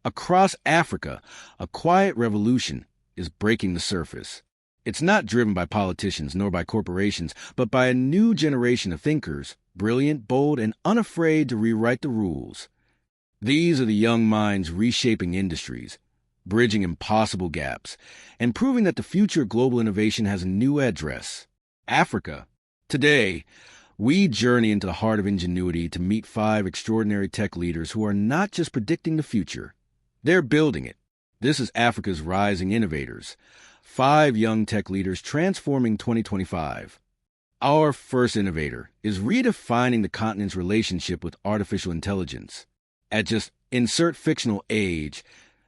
Across Africa, a quiet revolution is breaking the surface. It's not driven by politicians nor by corporations, but by a new generation of thinkers, brilliant, bold, and unafraid to rewrite the rules. These are the young minds reshaping industries, bridging impossible gaps, and proving that the future of global innovation has a new address: Africa. Today, we journey into the heart of ingenuity to meet 5 extraordinary tech leaders who are not just predicting the future, they're building it. This is Africa's Rising Innovators, 5 young tech leaders transforming 2025. Our first innovator is redefining the continent's relationship with artificial intelligence. At just insert fictional age,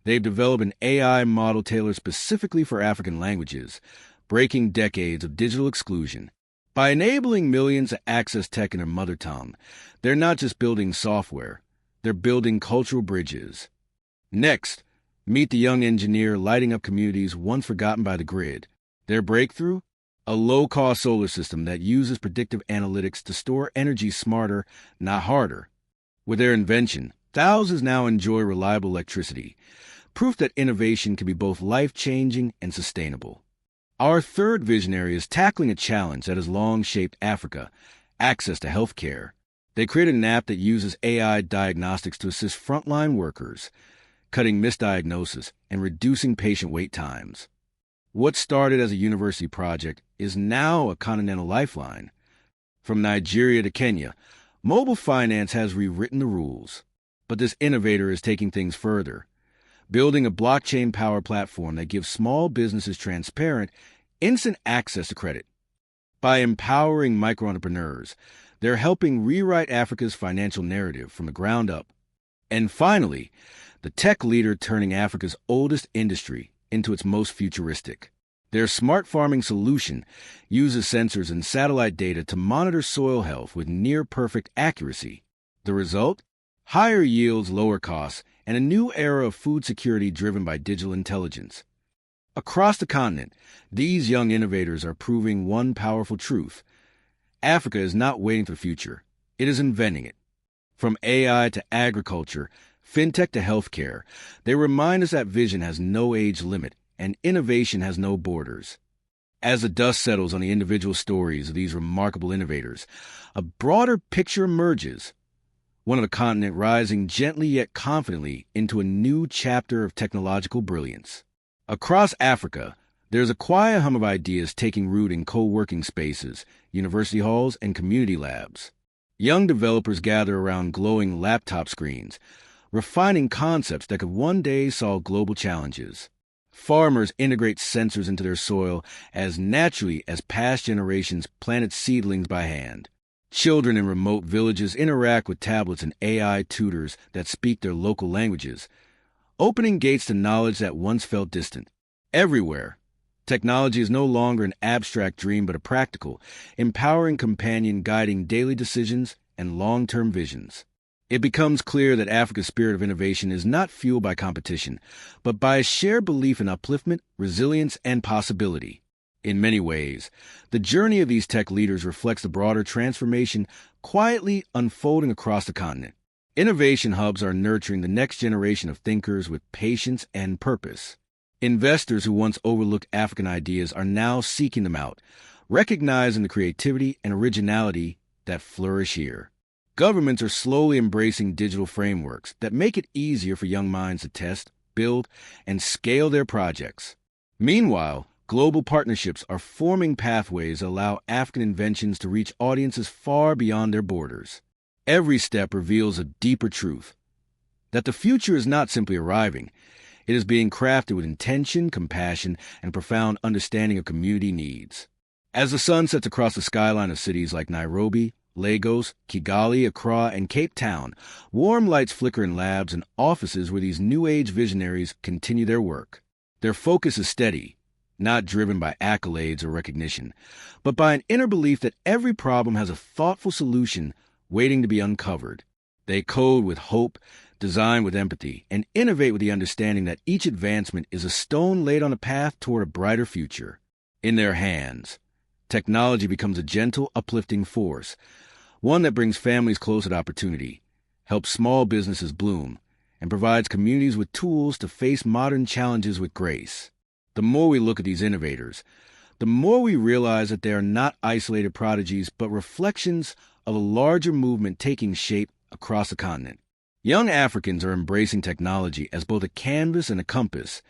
they've developed an AI model tailored specifically for African languages, breaking decades of digital exclusion. By enabling millions to access tech in their mother tongue, they're not just building software, they're building cultural bridges. Next, meet the young engineer lighting up communities once forgotten by the grid. Their breakthrough? A low-cost solar system that uses predictive analytics to store energy smarter, not harder. With their invention, thousands now enjoy reliable electricity, proof that innovation can be both life-changing and sustainable. Our third visionary is tackling a challenge that has long shaped Africa: access to health care. They created an app that uses AI diagnostics to assist frontline workers, cutting misdiagnosis and reducing patient wait times. What started as a university project is now a continental lifeline. From Nigeria to Kenya, mobile finance has rewritten the rules. But this innovator is taking things further, building a blockchain-powered platform that gives small businesses transparent, instant access to credit. By empowering micro-entrepreneurs, they're helping rewrite Africa's financial narrative from the ground up. And finally, the tech leader turning Africa's oldest industry into its most futuristic. Their smart farming solution uses sensors and satellite data to monitor soil health with near-perfect accuracy. The result? Higher yields, lower costs, and a new era of food security driven by digital intelligence. Across the continent, these young innovators are proving one powerful truth: Africa is not waiting for the future, it is inventing it. From AI to agriculture, Fintech to healthcare, they remind us that vision has no age limit and innovation has no borders. As the dust settles on the individual stories of these remarkable innovators, a broader picture emerges: one of the continent rising gently yet confidently into a new chapter of technological brilliance. Across Africa, there's a quiet hum of ideas taking root in co-working spaces, university halls, and community labs. Young developers gather around glowing laptop screens, refining concepts that could one day solve global challenges. Farmers integrate sensors into their soil as naturally as past generations planted seedlings by hand. Children in remote villages interact with tablets and AI tutors that speak their local languages, opening gates to knowledge that once felt distant. Everywhere, technology is no longer an abstract dream but a practical, empowering companion guiding daily decisions and long-term visions. It becomes clear that Africa's spirit of innovation is not fueled by competition, but by a shared belief in upliftment, resilience, and possibility. In many ways, the journey of these tech leaders reflects the broader transformation quietly unfolding across the continent. Innovation hubs are nurturing the next generation of thinkers with patience and purpose. Investors who once overlooked African ideas are now seeking them out, recognizing the creativity and originality that flourish here. Governments are slowly embracing digital frameworks that make it easier for young minds to test, build, and scale their projects. Meanwhile, global partnerships are forming pathways that allow African inventions to reach audiences far beyond their borders. Every step reveals a deeper truth: that the future is not simply arriving, it is being crafted with intention, compassion, and profound understanding of community needs. As the sun sets across the skyline of cities like Nairobi, Lagos, Kigali, Accra, and Cape Town, warm lights flicker in labs and offices where these new-age visionaries continue their work. Their focus is steady, not driven by accolades or recognition, but by an inner belief that every problem has a thoughtful solution waiting to be uncovered. They code with hope, design with empathy, and innovate with the understanding that each advancement is a stone laid on a path toward a brighter future. In their hands, technology becomes a gentle, uplifting force, one that brings families closer to opportunity, helps small businesses bloom, and provides communities with tools to face modern challenges with grace. The more we look at these innovators, the more we realize that they are not isolated prodigies, but reflections of a larger movement taking shape across the continent. Young Africans are embracing technology as both a canvas and a compass,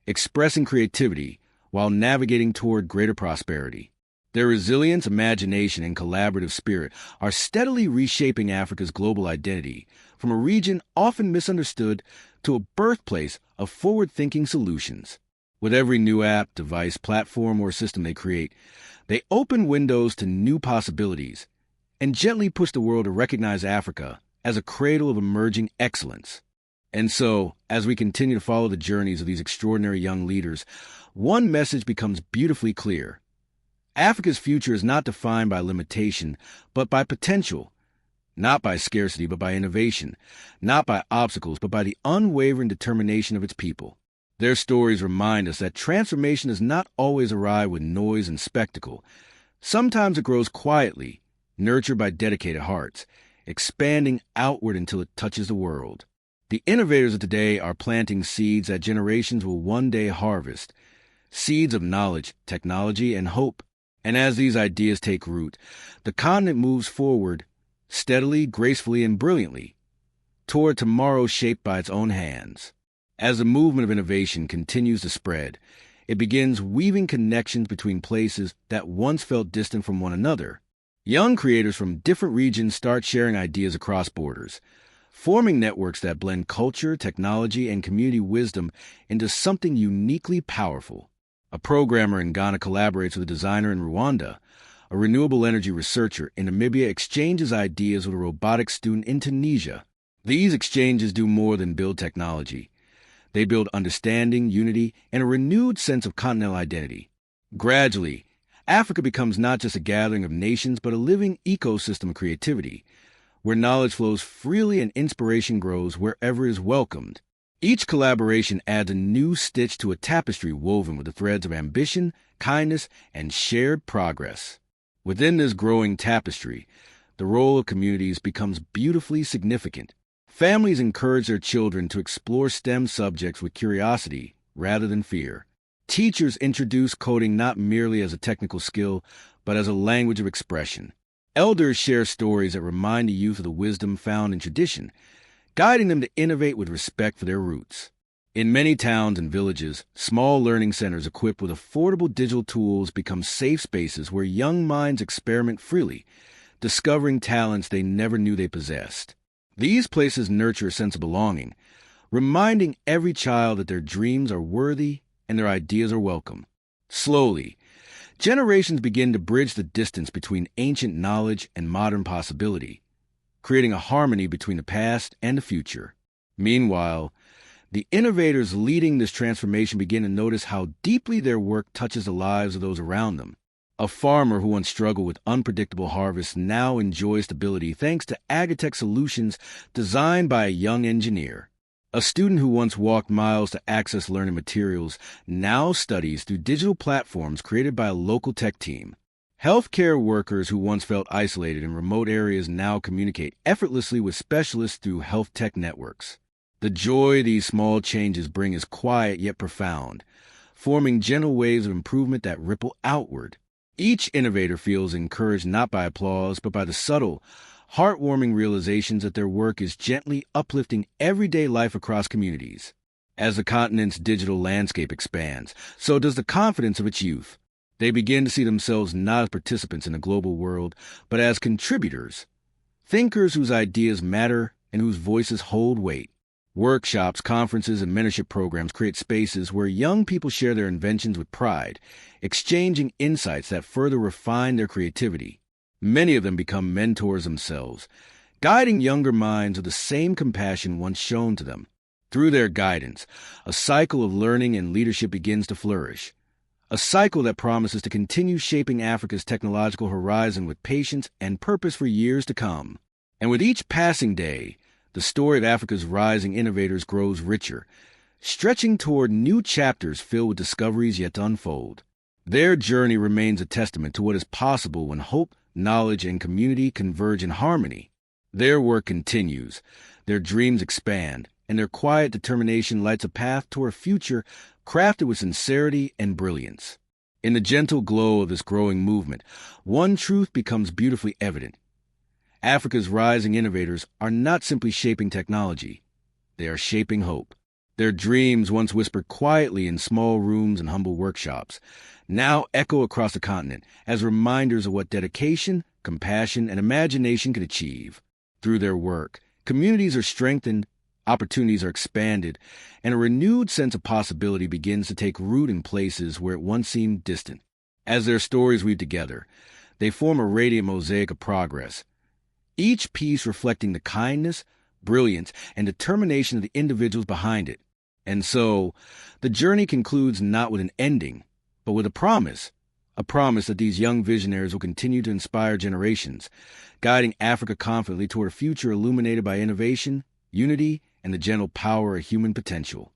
expressing creativity while navigating toward greater prosperity. Their resilience, imagination, and collaborative spirit are steadily reshaping Africa's global identity, from a region often misunderstood to a birthplace of forward-thinking solutions. With every new app, device, platform, or system they create, they open windows to new possibilities and gently push the world to recognize Africa as a cradle of emerging excellence. And so, as we continue to follow the journeys of these extraordinary young leaders, one message becomes beautifully clear. Africa's future is not defined by limitation, but by potential. Not by scarcity, but by innovation. Not by obstacles, but by the unwavering determination of its people. Their stories remind us that transformation does not always arrive with noise and spectacle. Sometimes it grows quietly, nurtured by dedicated hearts, expanding outward until it touches the world. The innovators of today are planting seeds that generations will one day harvest, seeds of knowledge, technology, and hope. And as these ideas take root, the continent moves forward, steadily, gracefully, and brilliantly, toward tomorrow shaped by its own hands. As the movement of innovation continues to spread, it begins weaving connections between places that once felt distant from one another. Young creators from different regions start sharing ideas across borders, forming networks that blend culture, technology, and community wisdom into something uniquely powerful. A programmer in Ghana collaborates with a designer in Rwanda. A renewable energy researcher in Namibia exchanges ideas with a robotics student in Tunisia. These exchanges do more than build technology. They build understanding, unity, and a renewed sense of continental identity. Gradually, Africa becomes not just a gathering of nations, but a living ecosystem of creativity, where knowledge flows freely and inspiration grows wherever it is welcomed. Each collaboration adds a new stitch to a tapestry woven with the threads of ambition, kindness, and shared progress. Within this growing tapestry, the role of communities becomes beautifully significant. Families encourage their children to explore STEM subjects with curiosity rather than fear. Teachers introduce coding not merely as a technical skill, but as a language of expression. Elders share stories that remind the youth of the wisdom found in tradition, guiding them to innovate with respect for their roots. In many towns and villages, small learning centers equipped with affordable digital tools become safe spaces where young minds experiment freely, discovering talents they never knew they possessed. These places nurture a sense of belonging, reminding every child that their dreams are worthy and their ideas are welcome. Slowly, generations begin to bridge the distance between ancient knowledge and modern possibility, creating a harmony between the past and the future. Meanwhile, the innovators leading this transformation begin to notice how deeply their work touches the lives of those around them. A farmer who once struggled with unpredictable harvests now enjoys stability thanks to Agritech solutions designed by a young engineer. A student who once walked miles to access learning materials now studies through digital platforms created by a local tech team. Healthcare workers who once felt isolated in remote areas now communicate effortlessly with specialists through healthtech networks. The joy these small changes bring is quiet yet profound, forming gentle waves of improvement that ripple outward. Each innovator feels encouraged not by applause, but by the subtle, heartwarming realizations that their work is gently uplifting everyday life across communities. As the continent's digital landscape expands, so does the confidence of its youth. They begin to see themselves not as participants in the global world, but as contributors, thinkers whose ideas matter and whose voices hold weight. Workshops, conferences, and mentorship programs create spaces where young people share their inventions with pride, exchanging insights that further refine their creativity. Many of them become mentors themselves, guiding younger minds with the same compassion once shown to them. Through their guidance, a cycle of learning and leadership begins to flourish, a cycle that promises to continue shaping Africa's technological horizon with patience and purpose for years to come. And with each passing day, the story of Africa's rising innovators grows richer, stretching toward new chapters filled with discoveries yet to unfold. Their journey remains a testament to what is possible when hope, knowledge, and community converge in harmony. Their work continues, their dreams expand, and their quiet determination lights a path toward a future crafted with sincerity and brilliance. In the gentle glow of this growing movement, one truth becomes beautifully evident. Africa's rising innovators are not simply shaping technology. They are shaping hope. Their dreams, once whispered quietly in small rooms and humble workshops, now echo across the continent as reminders of what dedication, compassion, and imagination can achieve. Through their work, communities are strengthened, opportunities are expanded, and a renewed sense of possibility begins to take root in places where it once seemed distant. As their stories weave together, they form a radiant mosaic of progress, each piece reflecting the kindness, brilliance, and determination of the individuals behind it. And so, the journey concludes not with an ending, but with a promise that these young visionaries will continue to inspire generations, guiding Africa confidently toward a future illuminated by innovation, unity, and the gentle power of human potential.